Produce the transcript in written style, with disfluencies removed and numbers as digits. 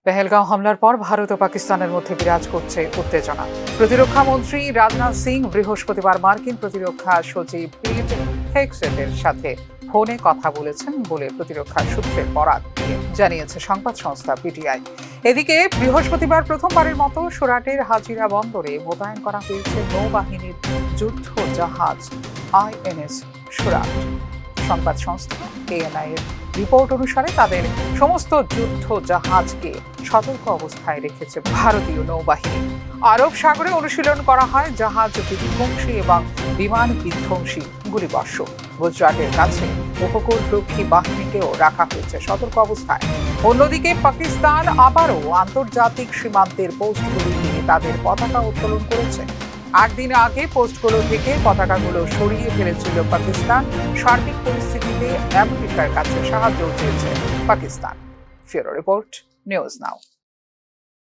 পেহেলগাঁও হামলার পর ভারত ও পাকিস্তানের মধ্যে বিরাজ করছে উত্তেজনা। প্রতিরক্ষা মন্ত্রী রাজনাথ সিং বৃহস্পতিবার মার্কিন প্রতিরক্ষা সচিব পিট হেগসেটের সাথে ফোনে কথা বলেছেন বলে প্রতিরক্ষা সূত্রের বরাত দিয়ে জানিয়েছে সংবাদ সংস্থা পিটিআই। এদিকে বৃহস্পতিবার প্রথমবারের মতো সুরাটের হাজিরা বন্দরে মোতায়েন করা হয়েছে নৌবাহিনীর যুদ্ধ জাহাজ আইএনএস সুরাট। সংবাদ সংস্থা এএনআই এর রিপোর্ট অনুসারে তাদের সমস্ত যুদ্ধ জাহাজকে সতর্ক অবস্থায় রেখেছে ভারতীয় নৌবাহিনী। আরব সাগরে অনুশীলন করা হয় জাহাজ বিধ্বংসী এবং বিমান বিধ্বংসী গুলিবর্ষণ। গুজরাটের কাছে উপকূলরক্ষী বাহিনীকেও রাখা হয়েছে সতর্ক অবস্থায়। অন্যদিকে পাকিস্তান আবারও আন্তর্জাতিক সীমান্তের পোস্টগুলিতে তাদের পতাকা উত্তোলন করেছে। 8 দিন আগে পোস্টগুলো থেকে পতাকাগুলো সরিয়ে ফেলেছিল পাকিস্তান। সার্বিক পরিস্থিতিতে আমেরিকার কাছে সাহায্য চেয়েছে পাকিস্তান। ফিউরো রিপোর্ট, নিউজ নাও।